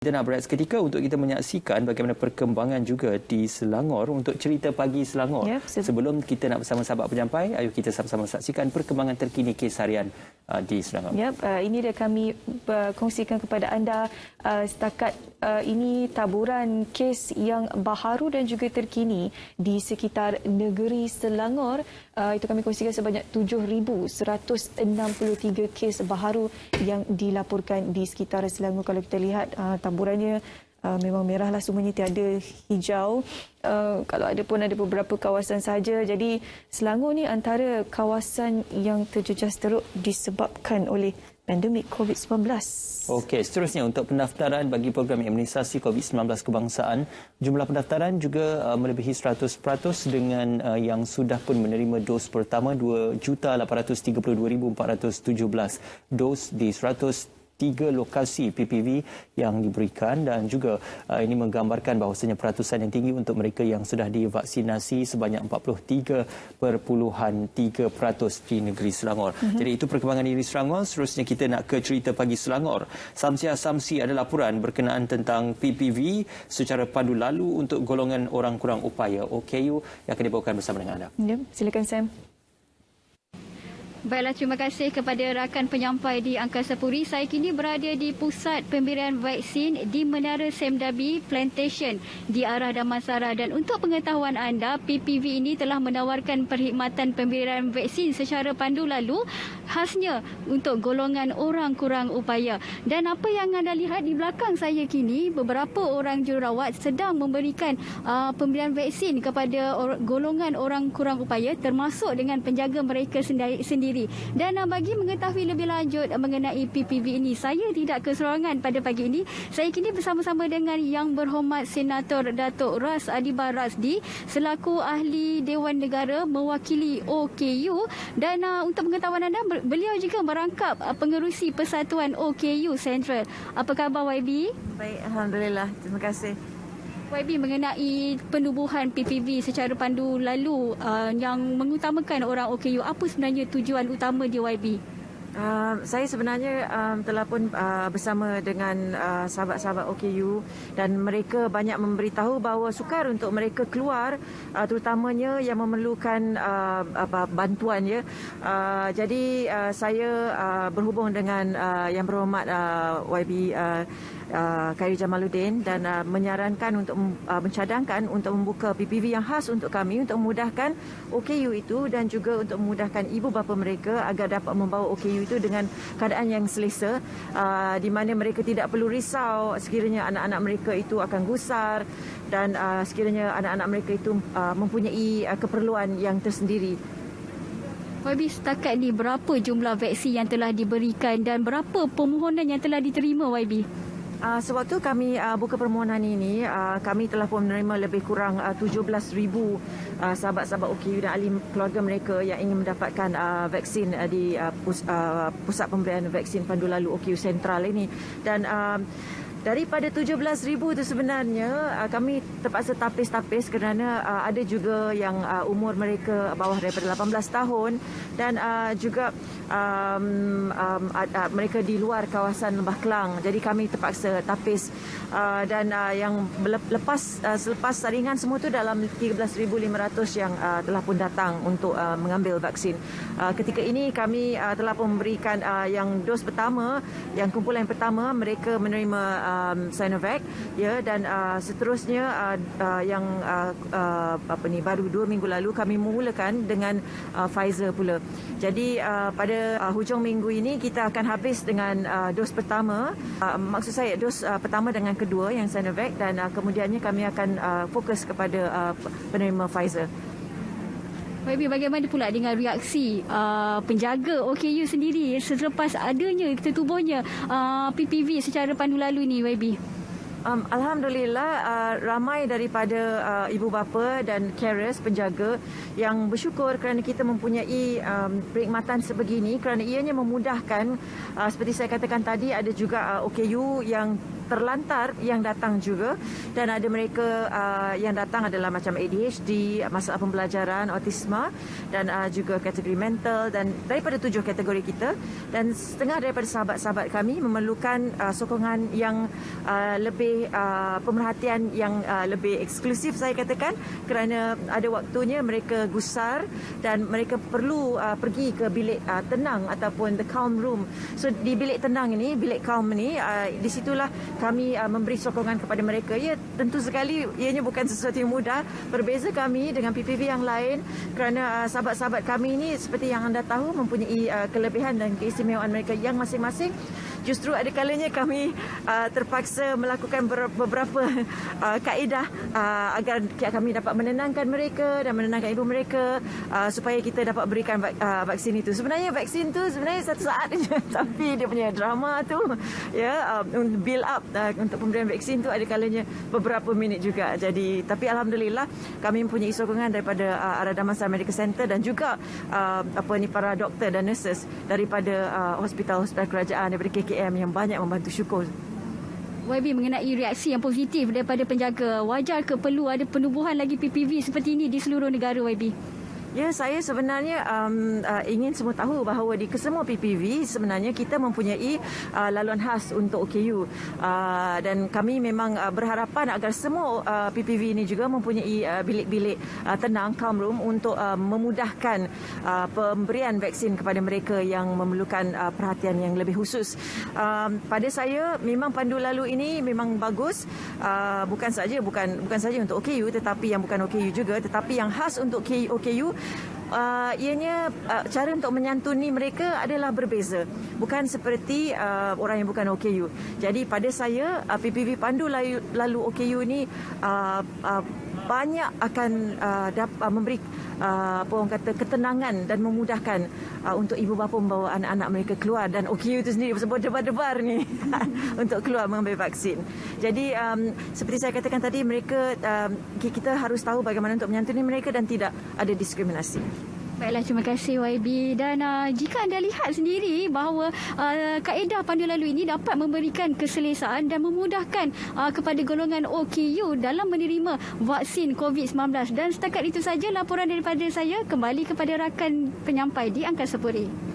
Kita nak berehat seketika untuk kita menyaksikan bagaimana perkembangan juga di Selangor untuk cerita pagi Selangor. Sebelum kita nak bersama sahabat penyampai, ayo kita sama-sama saksikan perkembangan terkini kes harian di Selangor. Ini dah kami kongsikan kepada anda setakat ini taburan kes yang baharu dan juga terkini di sekitar negeri Selangor. Itu kami kongsikan sebanyak 7,163 kes baharu yang dilaporkan di sekitar Selangor. Kalau kita lihat taburannya memang merahlah, semuanya tiada hijau. Kalau ada pun ada beberapa kawasan sahaja. Jadi Selangor ni antara kawasan yang terjejas teruk disebabkan oleh pandemik COVID-19. Okey, seterusnya untuk pendaftaran bagi program imunisasi COVID-19 kebangsaan, jumlah pendaftaran juga melebihi 100% dengan yang sudah pun menerima dos pertama 2,832,417 dos di 103 lokasi PPV yang diberikan, dan juga ini menggambarkan bahawasanya peratusan yang tinggi untuk mereka yang sudah divaksinasi sebanyak 43.3% di negeri Selangor. Jadi itu perkembangan di Selangor. Seterusnya kita nak ke cerita pagi Selangor. Samsi ada laporan berkenaan tentang PPV secara pandu lalu untuk golongan orang kurang upaya OKU yang akan dibawakan bersama dengan anda. Ya, silakan Sam. Baiklah, terima kasih kepada rakan penyampai di Angkasa Puri. Saya kini berada di pusat pemberian vaksin di Menara Semdabi Plantation di arah Damansara. Dan untuk pengetahuan anda, PPV ini telah menawarkan perkhidmatan pemberian vaksin secara pandu lalu khasnya untuk golongan orang kurang upaya. Dan apa yang anda lihat di belakang saya kini, beberapa orang jururawat sedang memberikan pemberian vaksin kepada golongan orang kurang upaya, termasuk dengan penjaga mereka sendiri. Dan bagi mengetahui lebih lanjut mengenai PPV ini, saya tidak keserongan pada pagi ini. Saya kini bersama-sama dengan Yang Berhormat Senator Datuk Ras Adiba Razdi selaku Ahli Dewan Negara mewakili OKU. Dan untuk pengetahuan anda, beliau juga merangkap pengerusi Persatuan OKU Central. Apa khabar YB? Baik, Alhamdulillah. Terima kasih. YB, mengenai penubuhan PPV secara pandu lalu yang mengutamakan orang OKU, apa sebenarnya tujuan utama di YB? Saya sebenarnya telah pun bersama dengan sahabat-sahabat OKU, dan mereka banyak memberitahu bahawa sukar untuk mereka keluar, terutamanya yang memerlukan bantuan. Jadi saya berhubung dengan Yang Berhormat YB Khairi Jamaluddin dan menyarankan untuk mencadangkan untuk membuka PPV yang khas untuk kami, untuk memudahkan OKU itu dan juga untuk memudahkan ibu bapa mereka agar dapat membawa OKU itu dengan keadaan yang selesa, di mana mereka tidak perlu risau sekiranya anak-anak mereka itu akan gusar, dan sekiranya anak-anak mereka itu mempunyai keperluan yang tersendiri. YB, setakat ni berapa jumlah vaksin yang telah diberikan dan berapa permohonan yang telah diterima YB? Sewaktu kami buka permohonan ini, kami telah pun menerima lebih kurang 17,000 sahabat-sahabat OKU dan ahli keluarga mereka yang ingin mendapatkan vaksin di pusat pemberian vaksin pandu lalu OKU Sentral ini. Dan daripada 17,000 itu sebenarnya kami terpaksa tapis-tapis kerana ada juga yang umur mereka bawah daripada 18 tahun dan juga mereka di luar kawasan Lembah Kelang. Jadi kami terpaksa tapis, dan yang selepas saringan semua itu dalam 13,500 yang telah pun datang untuk mengambil vaksin. Ketika ini kami telah pun memberikan yang dos pertama, yang kumpulan pertama mereka menerima Sinovac, dan seterusnya yang baru 2 minggu lalu kami memulakan dengan Pfizer pula. Jadi pada hujung minggu ini kita akan habis dengan dos pertama, maksud saya dos pertama dengan kedua yang Sinovac, dan kemudiannya kami akan fokus kepada penerima Pfizer. YB, bagaimana pula dengan reaksi penjaga OKU sendiri selepas adanya tertubuhnya PPV secara pandu lalu ni YB? Alhamdulillah, ramai daripada ibu bapa dan carers, penjaga yang bersyukur kerana kita mempunyai perkhidmatan sebegini, kerana ianya memudahkan. Seperti saya katakan tadi, ada juga OKU yang terlantar yang datang juga, dan ada mereka yang datang adalah macam ADHD, masalah pembelajaran, autisma, dan juga kategori mental, dan daripada 7 kategori kita. Dan setengah daripada sahabat-sahabat kami memerlukan sokongan yang lebih pemerhatian yang lebih eksklusif, saya katakan, kerana ada waktunya mereka gusar dan mereka perlu pergi ke bilik tenang ataupun the calm room. So di bilik tenang ini, bilik calm ini, di situlah kami memberi sokongan kepada mereka. Ya, tentu sekali ianya bukan sesuatu yang mudah. Berbeza kami dengan PPV yang lain kerana sahabat-sahabat kami ini seperti yang anda tahu mempunyai kelebihan dan keistimewaan mereka yang masing-masing. Justru ada kalanya kami terpaksa melakukan beberapa kaedah agar kami dapat menenangkan mereka dan menenangkan ibu mereka supaya kita dapat berikan vaksin itu. Sebenarnya vaksin tu sebenarnya satu saat je, tapi dia punya drama tu, ya, build up untuk pemberian vaksin tu ada kalanya beberapa minit juga. Jadi, tapi alhamdulillah kami mempunyai sokongan daripada Ara Damansara Medical Center dan juga para doktor dan nurses daripada hospital-hospital kerajaan daripada KKM yang banyak membantu. Syukur. YB, mengenai reaksi yang positif daripada penjaga, wajar ke perlu ada penubuhan lagi PPV seperti ini di seluruh negara, YB? Ya, saya sebenarnya ingin semua tahu bahawa di kesemua PPV sebenarnya kita mempunyai laluan khas untuk OKU, dan kami memang berharapan agar semua PPV ini juga mempunyai bilik-bilik tenang, calm room, untuk memudahkan pemberian vaksin kepada mereka yang memerlukan perhatian yang lebih khusus. Pada saya memang pandu lalu ini memang bagus, bukan saja untuk OKU, tetapi yang bukan OKU juga, tetapi yang khas untuk OKU. Ianya cara untuk menyantuni mereka adalah berbeza, bukan seperti orang yang bukan OKU. Jadi pada saya PPV pandu lalu OKU ni banyak akan memberi ketenangan dan memudahkan untuk ibu bapa membawa anak-anak mereka keluar, dan OKU itu sendiri berdebar-debar ni untuk keluar mengambil vaksin. Jadi seperti saya katakan tadi, mereka kita harus tahu bagaimana untuk menyantuni mereka dan tidak ada diskriminasi. Baiklah, terima kasih YB. Dan jika anda lihat sendiri bahawa kaedah pandu lalu ini dapat memberikan keselesaan dan memudahkan kepada golongan OKU dalam menerima vaksin COVID-19. Dan setakat itu saja laporan daripada saya. Kembali kepada rakan penyampai di Angkasa Puri.